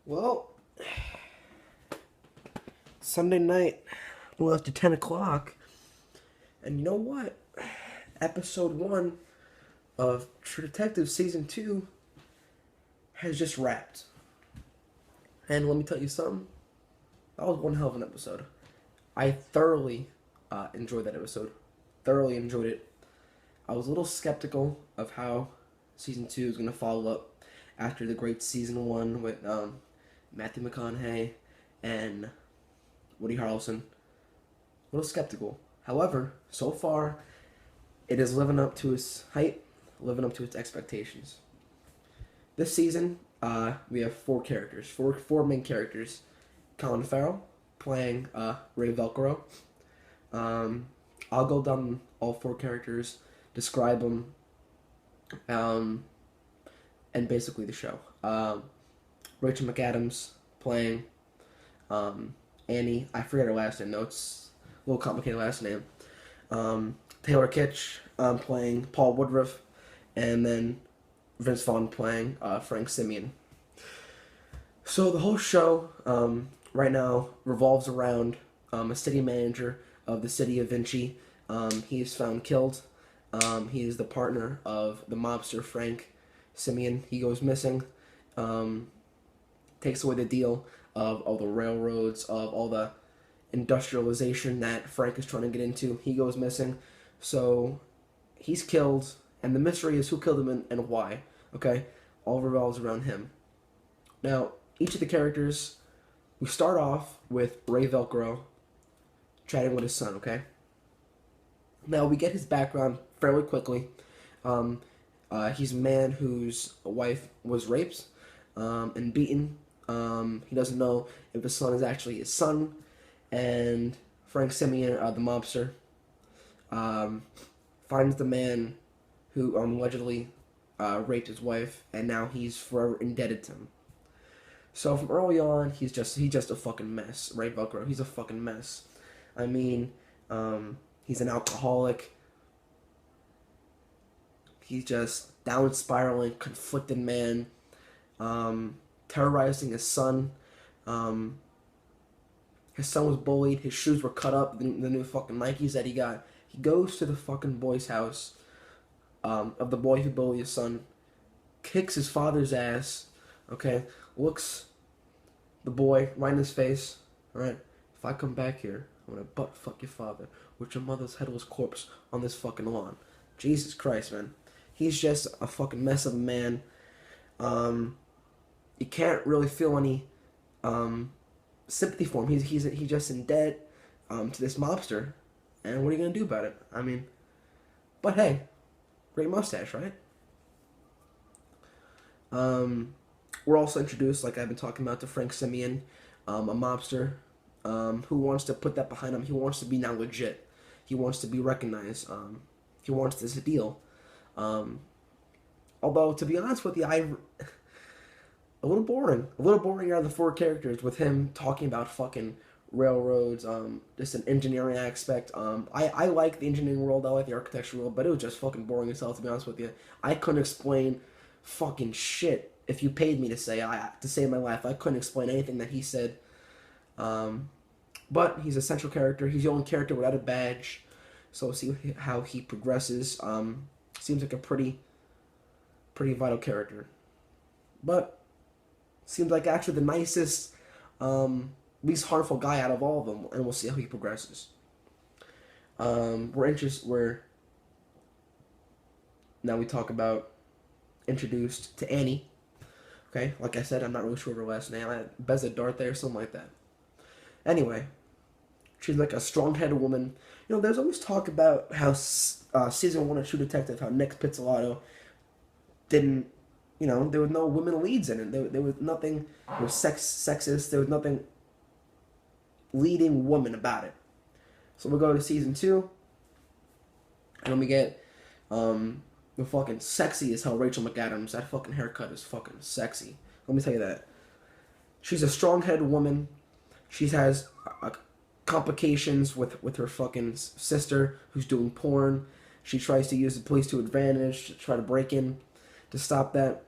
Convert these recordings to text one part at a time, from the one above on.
Well, Sunday night, a little after 10 o'clock, and you know what? Episode 1 of True Detective Season 2 has just wrapped. And let me tell you something, that was one hell of an episode. I thoroughly enjoyed that episode. Thoroughly enjoyed it. I was a little skeptical of how Season 2 is going to follow up after the great Season 1 with Matthew McConaughey and Woody Harrelson. A little skeptical. However, so far, it is living up to its hype, living up to its expectations. This season, we have four main characters. Colin Farrell playing Ray Velcro. I'll go down all four characters, describe them, and basically the show. Rachel McAdams playing Annie. I forget her last name. No, it's a little complicated last name. Taylor Kitsch playing Paul Woodruff, and then Vince Vaughn playing Frank Simeon. So the whole show right now revolves around a city manager of the city of Vinci. He is found killed. He is the partner of the mobster Frank Simeon. He goes missing. Takes away the deal of all the railroads, of all the industrialization that Frank is trying to get into. He goes missing. So he's killed, and the mystery is who killed him and why. Okay? All revolves around him. Now, each of the characters, we start off with Ray Velcro chatting with his son, okay? Now, we get his background fairly quickly. He's a man whose wife was raped and beaten. He doesn't know if his son is actually his son. And Frank Simeon, the mobster, finds the man who allegedly raped his wife, and now he's forever indebted to him. So from early on, he's just a fucking mess. Ray Velcro, he's a fucking mess. I mean, he's an alcoholic. He's just down spiraling, conflicted man, terrorizing his son. His son was bullied. His shoes were cut up. The new fucking Nikes that he got. He goes to the fucking boy's house of the boy who bullied his son, kicks his father's ass. Okay, looks the boy right in his face. All right, if I come back here, I'm gonna butt fuck your father with your mother's headless corpse on this fucking lawn. Jesus Christ, man. He's just a fucking mess of a man. You can't really feel any sympathy for him. He's just in debt to this mobster, and what are you gonna do about it? I mean, but hey, great mustache, right? We're also introduced, like I've been talking about, to Frank Simeon, a mobster who wants to put that behind him. He wants to be now legit. He wants to be recognized. He wants this deal. Although, to be honest with you, a little boring. A little boring out of the four characters with him talking about fucking railroads, just an engineering aspect. I like the engineering world, I like the architecture world, but it was just fucking boring as hell, to be honest with you. I couldn't explain fucking shit if you paid me to save my life. I couldn't explain anything that he said. But he's a central character. He's the only character without a badge. So we'll see how he progresses. Seems like a pretty vital character. But seems like actually the nicest, least harmful guy out of all of them, and we'll see how he progresses. Now we talk about introduced to Annie. Okay, like I said, I'm not really sure of her last name. Beza Darte or something like that. Anyway, she's like a strong-headed woman. You know, there's always talk about how season 1 of True Detective, how Nick Pizzolatto didn't, you know, there were no women leads in it. There was nothing, it was sexist. There was nothing leading woman about it. So we'll go to season 2, and then we get the fucking sexy as hell Rachel McAdams. That fucking haircut is fucking sexy. Let me tell you that. She's a strong-headed woman. She has complications with her fucking sister who's doing porn. She tries to use the police to advantage to try to break in to stop that.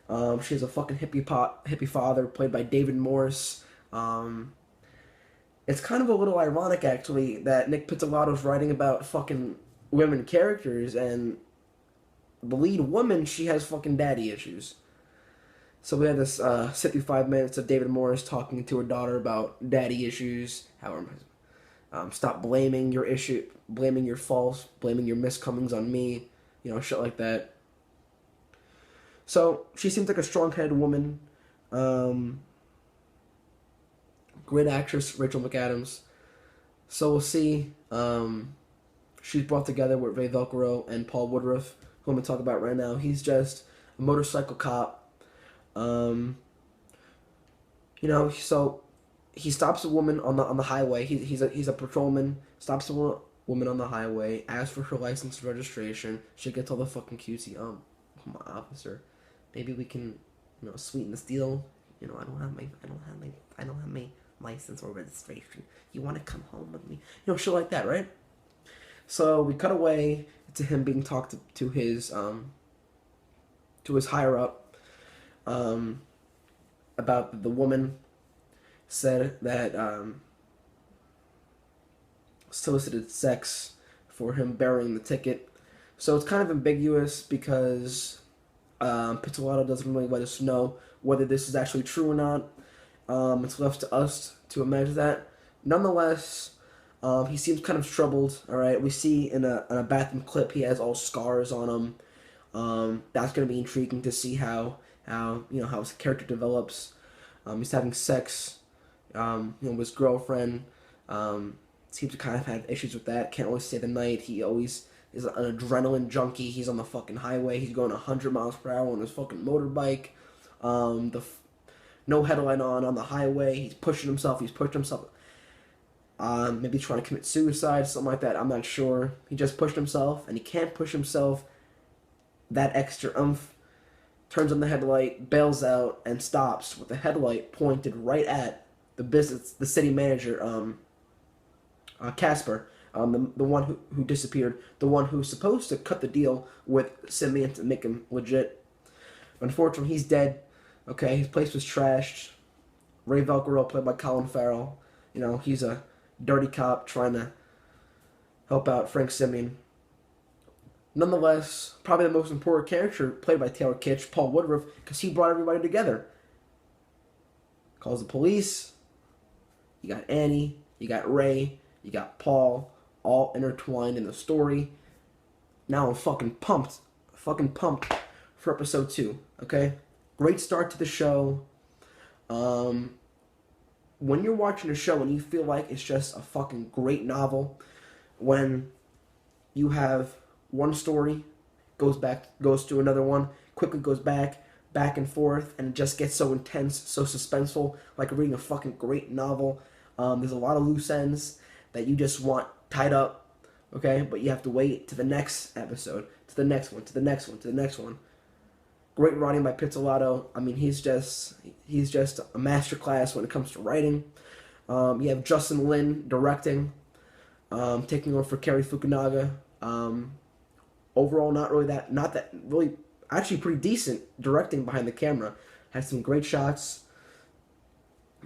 She has a fucking hippie father played by David Morse. It's kind of a little ironic, actually, that Nick Pizzolato's writing about fucking women characters, and the lead woman, she has fucking daddy issues. So we had this 55 minutes of David Morris talking to her daughter about daddy issues, how stop blaming your issue, blaming your faults, blaming your miscomings on me, shit like that. So she seems like a strong-headed woman. Great actress, Rachel McAdams. So we'll see. She's brought together with Ray Velcro and Paul Woodruff, who I'm going to talk about right now. He's just a motorcycle cop. So he stops a woman on the highway. He's a patrolman. Stops a woman on the highway. Asks for her license and registration. She gets all the fucking cutesy. Come on, officer. Maybe we can, sweeten this deal. I don't have my license or registration. You want to come home with me? Shit like that, right? So we cut away to him being talked to his higher up, about the woman said that solicited sex for him burying the ticket. So it's kind of ambiguous because Pizzolato doesn't really let us know whether this is actually true or not. It's left to us to imagine that. Nonetheless, he seems kind of troubled. All right, we see in a bathroom clip he has all scars on him. That's going to be intriguing to see how his character develops. He's having sex, with his girlfriend. Seems to kind of have issues with that. Can't always stay the night. He always is an adrenaline junkie. He's on the fucking highway. He's going 100 miles per hour on his fucking motorbike. No headlight on the highway. He's pushing himself. Maybe trying to commit suicide, something like that. I'm not sure. He just pushed himself, and he can't push himself that extra oomph. Turns on the headlight, bails out, and stops with the headlight pointed right at the city manager, Casper, the one who disappeared, the one who's supposed to cut the deal with Simeon to make him legit. Unfortunately, he's dead. Okay, his place was trashed. Ray Velcro, played by Colin Farrell, he's a dirty cop trying to help out Frank Simeon. Nonetheless, probably the most important character, played by Taylor Kitsch, Paul Woodruff, because he brought everybody together. Calls the police. You got Annie, you got Ray, you got Paul, all intertwined in the story. Now I'm fucking pumped for episode 2, okay? Great start to the show. When you're watching a show and you feel like it's just a fucking great novel, when you have one story, goes to another one, quickly goes back and forth, and it just gets so intense, so suspenseful, like reading a fucking great novel. There's a lot of loose ends that you just want tied up, okay? But you have to wait to the next episode, to the next one, to the next one, to the next one. Great writing by Pizzolato. I mean, he's just a masterclass when it comes to writing. You have Justin Lin directing, taking over for Cary Fukunaga. Overall, not that really, actually pretty decent directing behind the camera. Had some great shots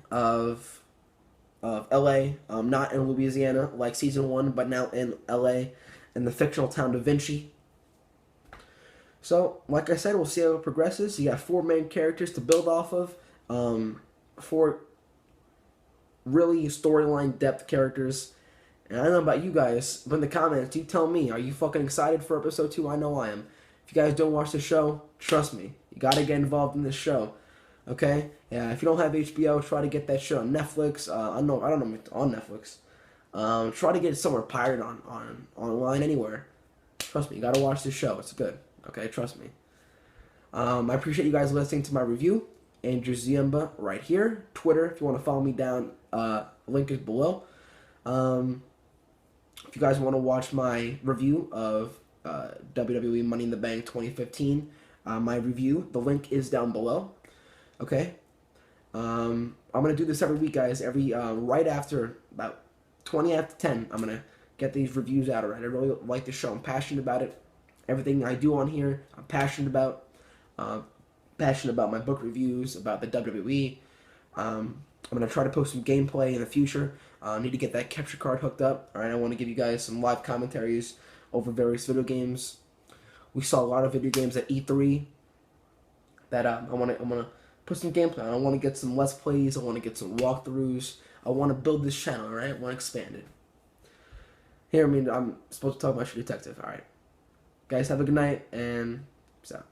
of L.A., not in Louisiana like season 1, but now in L.A., in the fictional town Da Vinci. So, like I said, we'll see how it progresses. You got 4 main characters to build off of. 4 really storyline depth characters. And I don't know about you guys, but in the comments, you tell me, are you fucking excited for episode 2? I know I am. If you guys don't watch the show, trust me, you gotta get involved in this show. Okay? Yeah, if you don't have HBO, try to get that shit on Netflix. I don't know if it's on Netflix. Try to get it somewhere pirated online, anywhere. Trust me, you gotta watch this show. It's good. Okay, trust me. I appreciate you guys listening to my review. Andrew Ziemba right here. Twitter, if you want to follow me down, link is below. If you guys want to watch my review of WWE Money in the Bank 2015, my review, the link is down below. Okay? I'm going to do this every week, guys. Right after, about 20 after 10, I'm going to get these reviews out, alright? I really like the show. I'm passionate about it. Everything I do on here, I'm passionate about. passionate about my book reviews, about the WWE. I'm going to try to post some gameplay in the future. I need to get that capture card hooked up. All right, I want to give you guys some live commentaries over various video games. We saw a lot of video games at E3 that I want to put some gameplay on. I want to get some Let's Plays. I want to get some walkthroughs. I want to build this channel, all right? I want to expand it. Here, I'm supposed to talk about True Detective, all right? Guys, have a good night, and peace out.